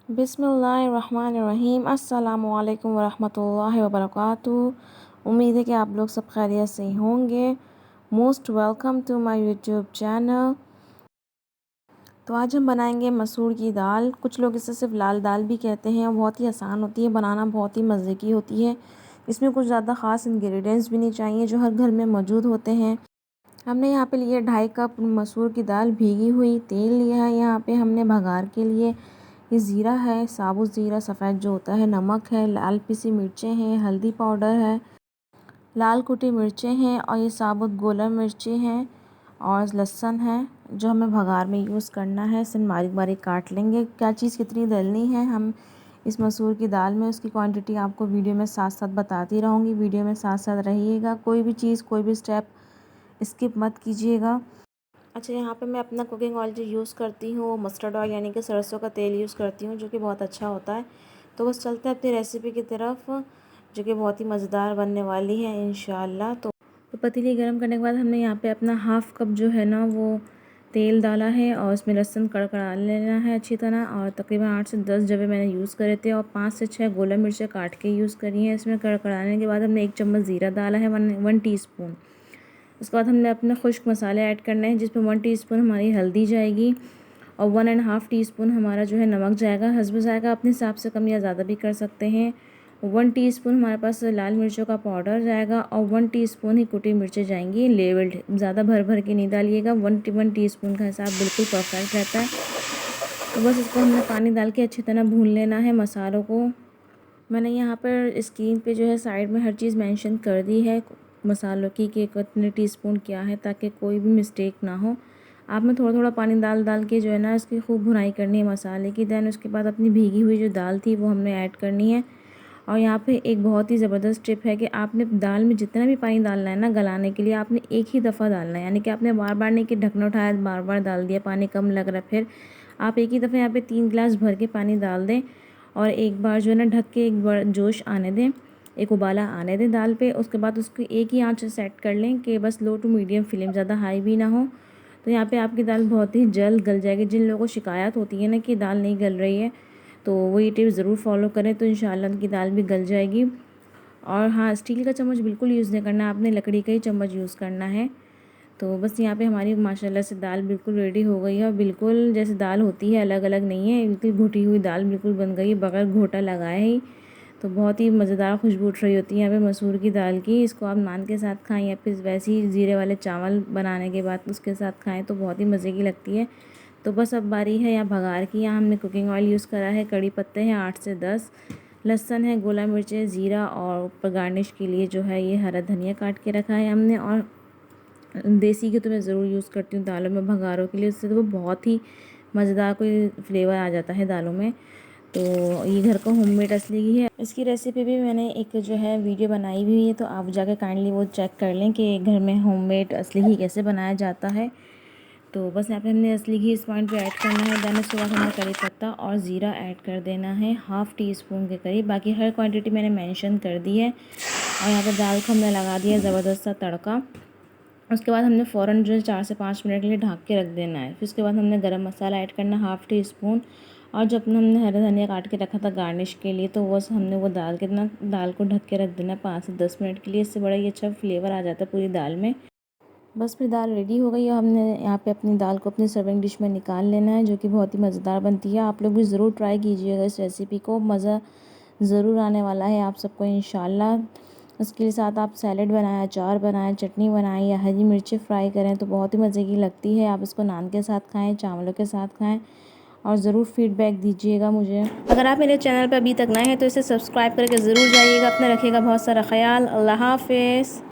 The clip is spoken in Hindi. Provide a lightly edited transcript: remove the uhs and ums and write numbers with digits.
बिस्मिल्लाहिर्रहमानिर्रहीम। अस्सलामुअलैकुम वरहमतुल्लाहि वबरकातुहू। उम्मीद है कि आप लोग सब खैरियत से ही होंगे। Most welcome to my YouTube channel. तो आज हम बनाएंगे मसूर की दाल। कुछ लोग इसे सिर्फ लाल दाल भी कहते हैं। बहुत ही आसान होती है बनाना, बहुत ही मज़े की होती है। इसमें कुछ ज़्यादा ख़ास इंग्रेडिएंट्स भी नहीं चाहिए जो हर घर में मौजूद होते हैं। हमने यहाँ पे लिए 2.5 कप मसूर की दाल भीगी हुई। तेल लिया है यहाँ पे हमने भगार के लिए। ये ज़ीरा है, साबुत ज़ीरा सफ़ेद जो होता है, नमक है, लाल पिसी मिर्चें हैं, हल्दी पाउडर है, लाल कुटी मिर्चें हैं और ये साबुत गोला मिर्चें हैं और लहसुन है जो हमें भगार में यूज़ करना है। इसे बारीक बारीक काट लेंगे। क्या चीज़ कितनी डलनी है हम इस मसूर की दाल में, उसकी क्वांटिटी आपको वीडियो में साथ साथ बताती रहूँगी। वीडियो में साथ साथ रहिएगा, कोई भी चीज़ कोई भी स्टेप स्किप मत कीजिएगा। अच्छा, यहाँ पे मैं अपना कुकिंग ऑयल जो यूज़ करती हूँ वो मस्टर्ड ऑयल यानी कि सरसों का तेल यूज़ करती हूँ, जो कि बहुत अच्छा होता है। तो बस चलते हैं अपनी रेसिपी की तरफ, जो कि बहुत ही मज़ेदार बनने वाली है इंशाल्लाह। तो पतीली गर्म करने के बाद हमने यहाँ पे अपना 1/2 कप जो है ना वो तेल डाला है और उसमें लहसुन कड़कड़ा लेना है अच्छी तरह। और तकरीबन 8 से 10 जवे मैंने यूज़ करे थे और 5 से 6 गोला मिर्चें काट के यूज़ करी हैं। इसमें कड़कड़ाने के बाद हमने 1 चम्मच ज़ीरा डाला है, 1 टीस्पून। उसके बाद हमने अपने खुश्क मसाले ऐड करने हैं, जिसमें 1 टीस्पून हमारी हल्दी जाएगी और 1.5 टीस्पून हमारा जो है नमक जाएगा। हस्ब जाएगा, अपने हिसाब से कम या ज़्यादा भी कर सकते हैं। 1 टीस्पून हमारे पास लाल मिर्चों का पाउडर जाएगा और 1 टीस्पून ही कुटी मिर्चें जाएंगी लेवल्ड। ज़्यादा भर भर के नहीं डालिएगा, 1 टीस्पून का हिसाब बिल्कुल परफेक्ट रहता है। तो बस इसको हमने पानी डाल के अच्छी तरह भून लेना है मसालों को। मैंने यहाँ पर स्क्रीन पे जो है साइड में हर चीज़ मेंशन कर दी है मसालों की कि कितने टीस्पून क्या है, ताकि कोई भी मिस्टेक ना हो। आप में थोड़ा थोड़ा पानी डाल डाल के जो है ना इसकी खूब भुनाई करनी है मसाले की। दैन उसके बाद अपनी भीगी हुई जो दाल थी वो हमने ऐड करनी है। और यहाँ पे एक बहुत ही ज़बरदस्त टिप है कि आपने दाल में जितना भी पानी डालना है ना गलाने के लिए, आपने एक ही दफ़ा डालना है। यानी कि आपने बार बार नहीं कि ढक्कन उठाया बार बार डाल दिया, पानी कम लग रहा है, फिर आप एक ही दफ़ा यहाँ पे 3 गिलास भर के पानी डाल दें और एक बार जो है ना ढक के एक बार जोश आने दें, एक उबाला आने दें दाल पे। उसके बाद उसको एक ही आंच से सेट कर लें कि बस लो टू मीडियम फ्लेम, ज़्यादा हाई भी ना हो। तो यहाँ पे आपकी दाल बहुत ही जल्द गल जाएगी। जिन लोगों को शिकायत होती है ना कि दाल नहीं गल रही है, तो वो ये टिप ज़रूर फॉलो करें, तो इंशाल्लाह उनकी दाल भी गल जाएगी। और हाँ, स्टील का चम्मच बिल्कुल यूज़ नहीं करना, आपने लकड़ी का ही चम्मच यूज़ करना है। तो बस यहाँ पे हमारी माशाल्लाह से दाल बिल्कुल रेडी हो गई है और बिल्कुल जैसे दाल होती है, अलग अलग नहीं है, बिल्कुल घुटी हुई दाल बिल्कुल बन गई बगैर घोटा लगाए ही। तो बहुत ही मज़ेदार खुशबू उठ रही होती है यहाँ पे मसूर की दाल की। इसको आप नान के साथ खाएं या फिर वैसे ही ज़ीरे वाले चावल बनाने के बाद उसके साथ खाएं तो बहुत ही मज़े की लगती है। तो बस अब बारी है यहाँ भगार की। यहाँ हमने कुकिंग ऑयल यूज़ करा है, कड़ी पत्ते हैं 8 से 10, लहसुन है, गोला मिर्चें, ज़ीरा और ऊपर गार्निश के लिए जो है ये हरा धनिया काट के रखा है हमने। और देसी घी तो मैं ज़रूर यूज़ करती हूँ दालों में भगारों के लिए, उससे तो वो बहुत ही मज़ेदार कोई फ्लेवर आ जाता है दालों में। तो ये घर का होममेड असली घी है। इसकी रेसिपी भी मैंने एक जो है वीडियो बनाई हुई है, तो आप जाकर काइंडली वो चेक कर लें कि घर में होममेड असली घी कैसे बनाया जाता है। तो बस यहाँ पे हमने असली घी इस पॉइंट पे ऐड करना है। देन उसके बाद हमें करी पत्ता और ज़ीरा ऐड कर देना है 1/2 टीस्पून के करीब। बाकी हर क्वांटिटी मैंने मेंशन कर दी है। और यहाँ पे दाल को हमने लगा दिया ज़बरदस्त सा तड़का। उसके बाद हमने फ़ौरन जो है 4 से 5 मिनट के लिए ढक के रख देना है। फिर उसके बाद हमने गरम मसाला ऐड करना 1/2 टीस्पून। और जो अपना हमने हरा धनिया काट के रखा था गार्निश के लिए, तो बस हमने वो डाल के ना दाल को ढक के रख देना 5 से 10 मिनट के लिए। इससे बड़ा ही अच्छा फ्लेवर आ जाता है पूरी दाल में। बस फिर दाल रेडी हो गई है। हमने यहाँ पे अपनी दाल को अपनी सर्विंग डिश में निकाल लेना है, जो कि बहुत ही मज़ेदार बनती है। आप लोग भी ज़रूर ट्राई कीजिएगा इस रेसिपी को, मज़ा ज़रूर आने वाला है आप सबको इंशाल्लाह। उसके साथ आप सैलेड बनाएं, अचार बनाएं, चटनी बनाएं या हरी मिर्ची फ्राई करें तो बहुत ही मज़े की लगती है। आप इसको नान के साथ खाएं, चावलों के साथ खाएं और ज़रूर फीडबैक दीजिएगा मुझे। अगर आप मेरे चैनल पर अभी तक नए हैं तो इसे सब्सक्राइब करके ज़रूर जाइएगा। अपना रखिएगा बहुत सारा ख्याल। अल्लाह हाफ़िज़।